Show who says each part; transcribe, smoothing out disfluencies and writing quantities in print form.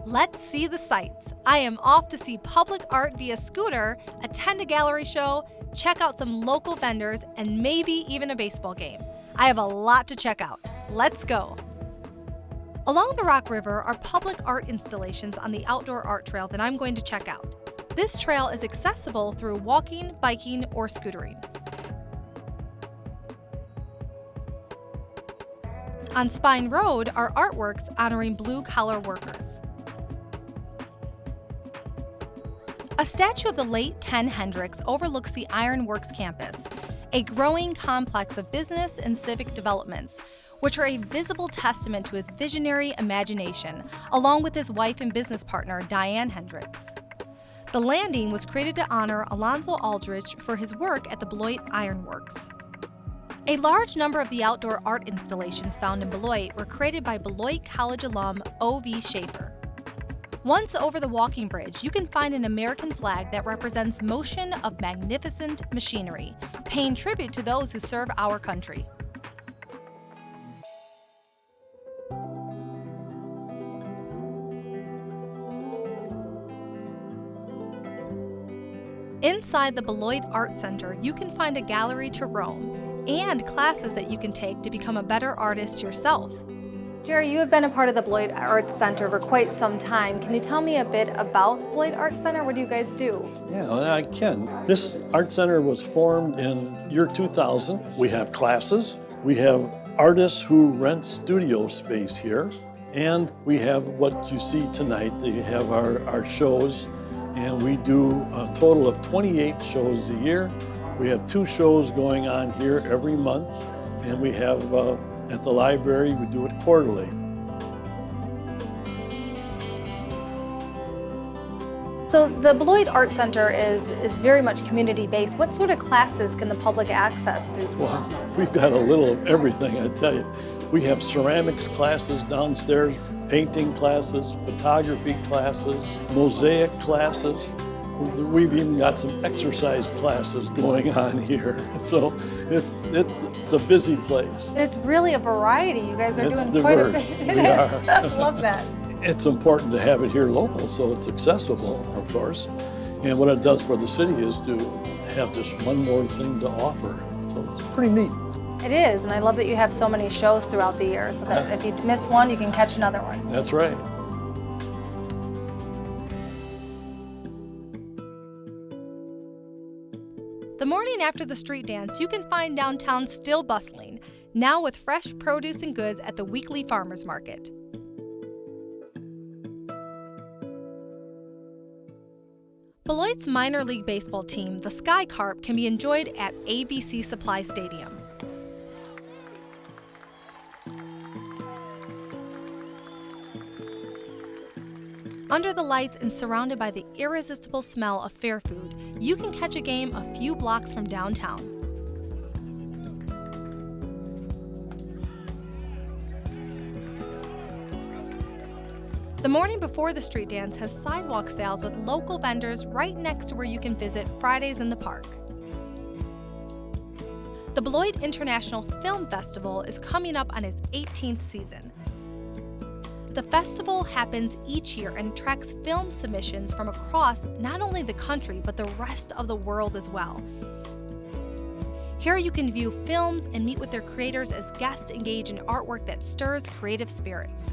Speaker 1: Let's see the sights. I am off to see public art via scooter, attend a gallery show, check out some local vendors, and maybe even a baseball game. I have a lot to check out. Let's go. Along the Rock River are public art installations on the outdoor art trail that I'm going to check out. This trail is accessible through walking, biking, or scootering. On Spine Road are artworks honoring blue-collar workers. A statue of the late Ken Hendricks overlooks the Iron Works campus, a growing complex of business and civic developments, which are a visible testament to his visionary imagination, along with his wife and business partner, Diane Hendricks. The landing was created to honor Alonzo Aldrich for his work at the Beloit Iron Works. A large number of the outdoor art installations found in Beloit were created by Beloit College alum O.V. Schaefer. Once over the walking bridge, you can find an American flag that represents motion of magnificent machinery, paying tribute to those who serve our country. Inside the Beloit Art Center, you can find a gallery to roam and classes that you can take to become a better artist yourself. Jerry, you have been a part of the Beloit Art Center for quite some time. Can you tell me a bit about Beloit Art Center? What do you guys do?
Speaker 2: Yeah, I can. This art center was formed in year 2000. We have classes. We have artists who rent studio space here. And we have what you see tonight. They have our shows. And we do a total of 28 shows a year. We have 2 shows going on here every month. And we have at the library, we do it quarterly.
Speaker 1: So the Beloit Art Center is very much community-based. What sort of classes can the public access through?
Speaker 2: Well, we've got a little of everything, I tell you. We have ceramics classes downstairs, painting classes, photography classes, mosaic classes. We've even got some exercise classes going on here. So it's a busy place.
Speaker 1: It's really a variety. You guys are doing
Speaker 2: diverse.
Speaker 1: Quite a bit.
Speaker 2: We are.
Speaker 1: I love that.
Speaker 2: It's important to have it here local so it's accessible, of course. And what it does for the city is to have just one more thing to offer. So it's pretty neat.
Speaker 1: It is, and I love that you have so many shows throughout the year so that if you miss one, you can catch another one.
Speaker 2: That's right.
Speaker 1: The morning after the street dance, you can find downtown still bustling, now with fresh produce and goods at the weekly farmers market. Beloit's minor league baseball team, the Sky Carp, can be enjoyed at ABC Supply Stadium. Under the lights and surrounded by the irresistible smell of fair food, you can catch a game a few blocks from downtown. The morning before the street dance has sidewalk sales with local vendors right next to where you can visit Fridays in the Park. The Beloit International Film Festival is coming up on its 18th season. The festival happens each year and attracts film submissions from across not only the country, but the rest of the world as well. Here you can view films and meet with their creators as guests engage in artwork that stirs creative spirits.